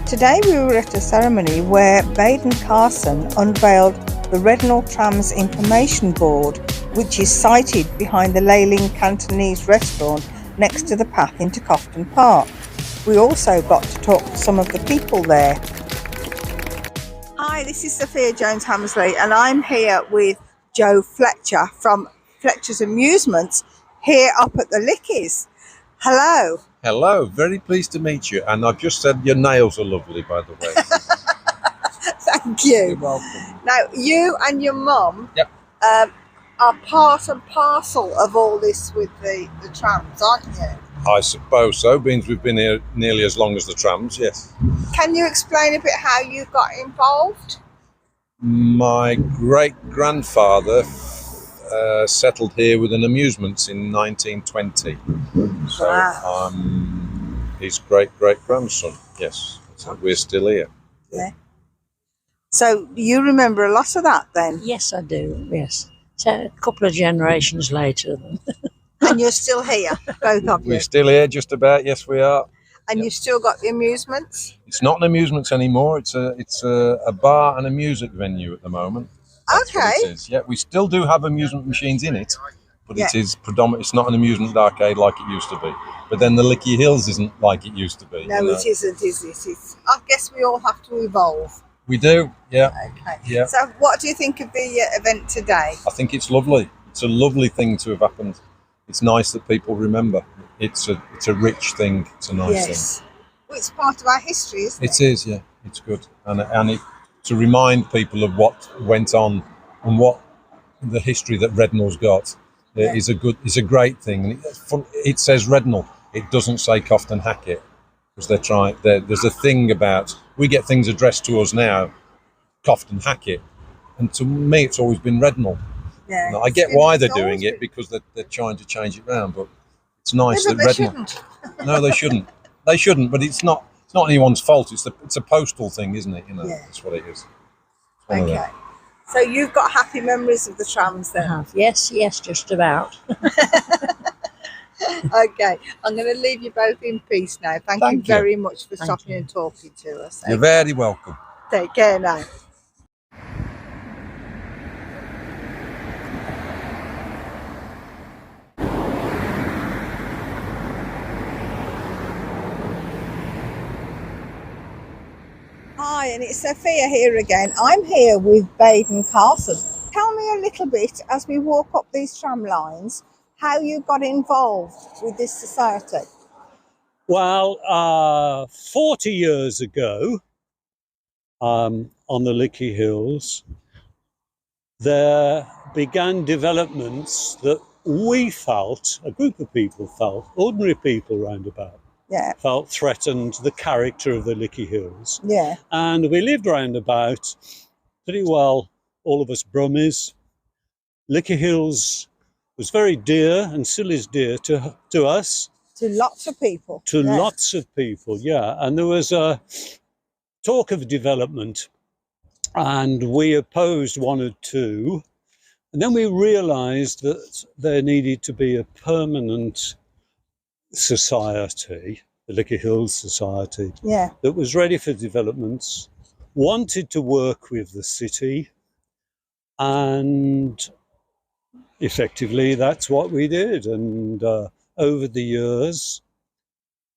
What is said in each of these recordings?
Today we were at a ceremony where Baden Carson unveiled the Rednal Tram's information board, which is sited behind the Leiling Cantonese restaurant next to the path into Cofton Park. We also got to talk to some of the people there. Hi, this is Sophia Jones-Hammersley and I'm here with Joe Fletcher from Fletcher's Amusements here up at the Lickies. Hello. Hello, very pleased to meet you. And I've just said your nails are lovely, by the way. Thank you. You're welcome. Now, you and your mum Yep. are part and parcel of all this with the trams, aren't you? I suppose so, being we've been here nearly as long as the trams, yes. Can you explain a bit how you got involved? My great-grandfather settled here with an amusements in 1920. So Wow. I'm his great-great-grandson, yes. So we're still here. Yeah. So you remember a lot of that then? Yes, I do, yes. So a couple of generations later. And you're still here, both of you? We're still here, just about, yes we are. And you've still got the amusements? It's not an amusements anymore, it's a bar and a music venue at the moment. That's what it is. Yeah, we still do have amusement machines in it, but it is predominant. It's not an amusement arcade like it used to be. But then the Licky Hills isn't like it used to be. No, it isn't, is it? I guess we all have to evolve. We do, yeah. Okay. Yeah. So what do you think of the event today? I think it's lovely. It's a lovely thing to have happened. It's nice that people remember. It's a rich thing. It's a nice thing. Well, it's part of our history, isn't it? It is, yeah. It's good, and it to remind people of what went on and what the history that Rednal's got is a great thing. And it says Rednal. It doesn't say Cofton Hackett because they're trying. There's a thing about we get things addressed to us now, Cofton Hackett, and to me it's always been Rednal. Yeah. Now, I get why they're doing it because they're trying to change it round, but it's nice that Rednal. No, they shouldn't. They shouldn't. But it's not anyone's fault. It's a postal thing, isn't it? You know, that's what it is. Okay. So you've got happy memories of the trams then? I have. Yes, just about. Okay, I'm going to leave you both in peace now. Thank you very much for stopping and talking to us. You're very welcome. Take care now. Hi, and it's Sophia here again. I'm here with Baden Carson. Tell me a little bit, as we walk up these tram lines, how you got involved with this society. Well, 40 years ago, on the Licky Hills, there began developments that we felt, a group of people felt, ordinary people roundabout, felt threatened the character of the Licky Hills. Yeah. And we lived roundabout pretty well, all of us Brummies. Licky Hills was very dear and still is dear to us. To lots of people. Lots of people, yeah. And there was a talk of development and we opposed one or two. And then we realised that there needed to be a permanent society, the Licky Hills Society, that was ready for developments, wanted to work with the city, and effectively that's what we did. And over the years,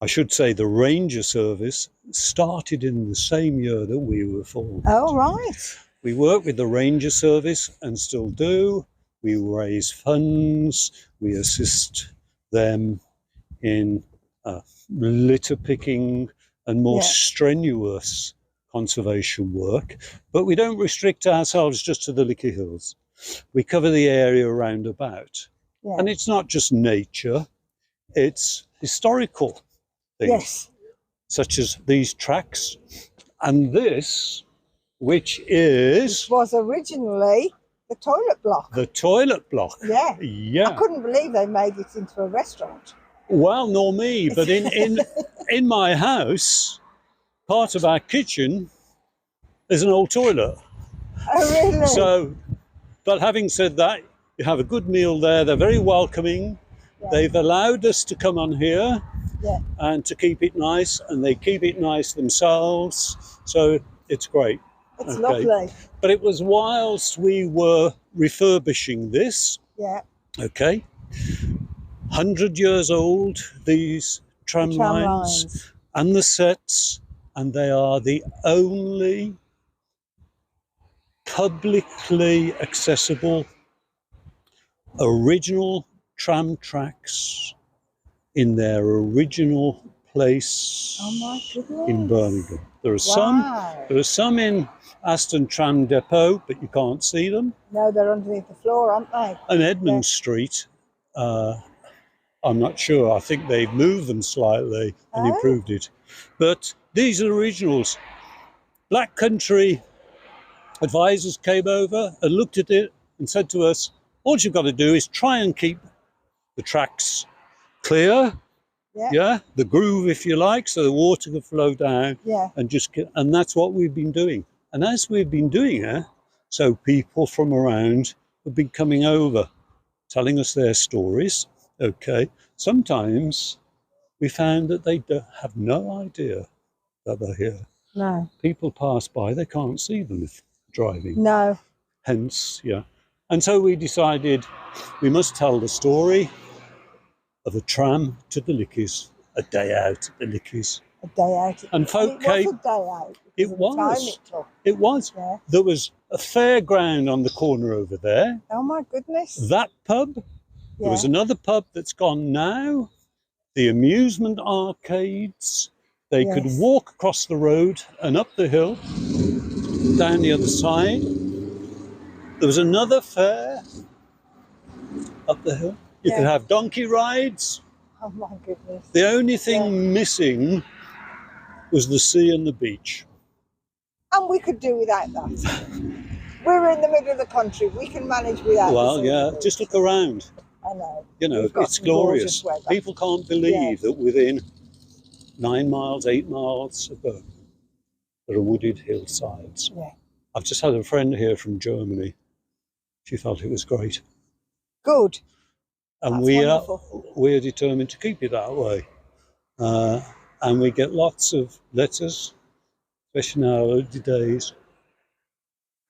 I should say the Ranger Service started in the same year that we were formed. Oh, right. We work with the Ranger Service and still do. We raise funds, we assist them in litter picking and more strenuous conservation work, but we don't restrict ourselves just to the Licky Hills. We cover the area around about. And it's not just nature, it's historical things, such as these tracks and this, which was originally the toilet block. The toilet block. Yeah. I couldn't believe they made it into a restaurant. Well, nor me, but in my house, part of our kitchen is an old toilet. Oh, really? So, but having said that, you have a good meal there. They're very welcoming. They've allowed us to come on here Yeah. and to keep it nice, and they keep it nice themselves. So it's great. It's Okay. lovely. But it was whilst we were refurbishing this, Yeah. okay, 100 years old, these tram, The tram lines, lines. and the sets, and they are the only publicly accessible original tram tracks in their original place Oh my goodness. in Birmingham. There Wow. are some in Aston Tram Depot, but you can't see them. No, they're underneath the floor, aren't they? And Edmund Yeah. Street, I'm not sure. I think they've moved them slightly and Oh. improved it. But these are originals. Black Country advisors came over and looked at it and said to us, all you've got to do is try and keep the tracks clear, Yeah. the groove, if you like, so the water can flow down, Yeah. and that's what we've been doing. And as we've been doing it, so people from around have been coming over, telling us their stories. Okay, sometimes we found that they have no idea that they're here. No. People pass by, they can't see them if driving. No. Hence, and so we decided we must tell the story of a tram to the Lickies, a day out at the Lickies. A day out. And folk it came. was a day out. It because of the time was. it took. It was. Yeah. There was a fairground on the corner over there. Oh my goodness. That pub. Yeah. There was another pub that's gone now. The amusement arcades. They could Yes. walk across the road and up the hill, down the other side. There was another fair up the hill. You could have donkey rides. Oh my goodness. The only thing missing was the sea and the beach. And we could do without that. We're in the middle of the country. We can manage without Well, the sea. just look around. I know. It's some glorious. gorgeous weather. People can't believe that within 9 miles, 8 miles of Birmingham, there are wooded hillsides. Yeah. I've just had a friend here from Germany. She felt it was great. Good. And That's wonderful. we are determined to keep it that way. And we get lots of letters, especially in our early days,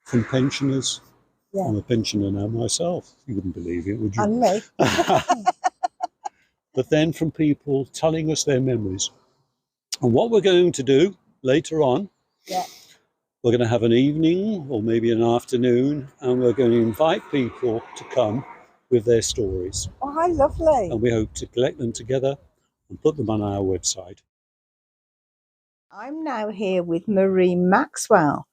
from pensioners. Yeah. I'm a pensioner now myself. You wouldn't believe it, would you? And me. But then from people telling us their memories. And what we're going to do later on, we're going to have an evening or maybe an afternoon, and we're going to invite people to come with their stories. Oh, how lovely. And we hope to collect them together and put them on our website. I'm now here with Marie Maxwell,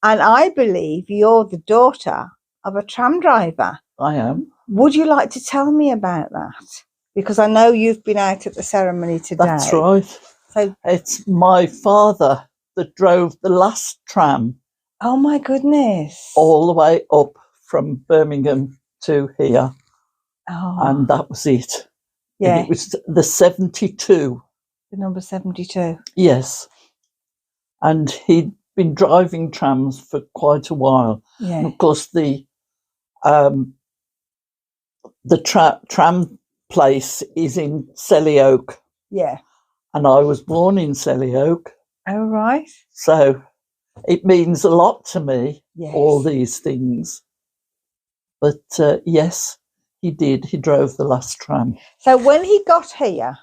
and I believe you're the daughter of a tram driver. I am. Would you like to tell me about that? Because I know you've been out at the ceremony today. That's right. So it's my father that drove the last tram oh my goodness. all the way up from Birmingham to here. Oh. And that was it. Yeah. And it was the 72. The number 72. Yes. And he'd been driving trams for quite a while. Yeah. And of course, the tram place is in Selly Oak. Yeah. And I was born in Selly Oak. Oh, right. So it means a lot to me, Yes. all these things. But yes, he did. He drove the last tram. So when he got here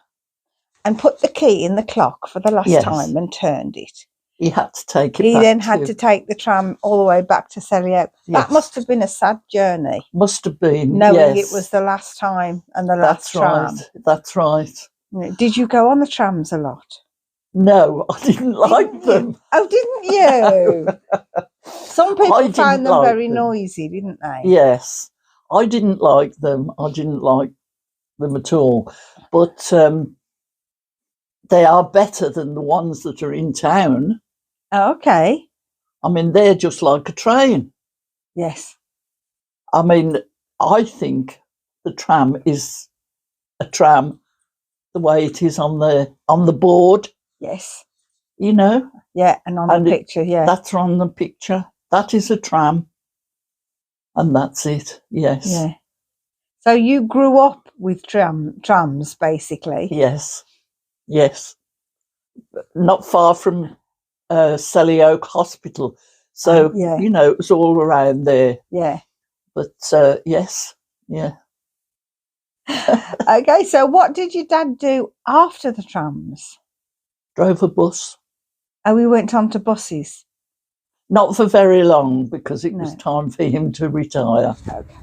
and put the key in the clock for the last Yes. time and turned it, He had to take it he back then had to take the tram all the way back to Selly Oak. That Yes. must have been a sad journey, Must have been, knowing yes. it was the last time and the last That's tram. right. That's right. Did you go on the trams a lot? No, I didn't like them. Oh, didn't you? Some people I didn't found them like very them. noisy, didn't they? Yes, I didn't like them. I didn't like them at all. But they are better than the ones that are in town. Oh, okay. I mean, they're just like a train. Yes. I mean, I think the tram is a tram the way it is on the board, Yes. you know. Yeah, and on And the picture, yeah. That's on the picture. That is a tram. And that's it, yes. Yeah. So you grew up with trams, basically. Yes. Yes, not far from Selly Oak Hospital. So, yeah. you know, it was all around there. Yeah. But yes, yeah. Okay, so what did your dad do after the trams? Drove a bus. Oh, we went on to buses. Not for very long because it was No. time for him to retire. Okay.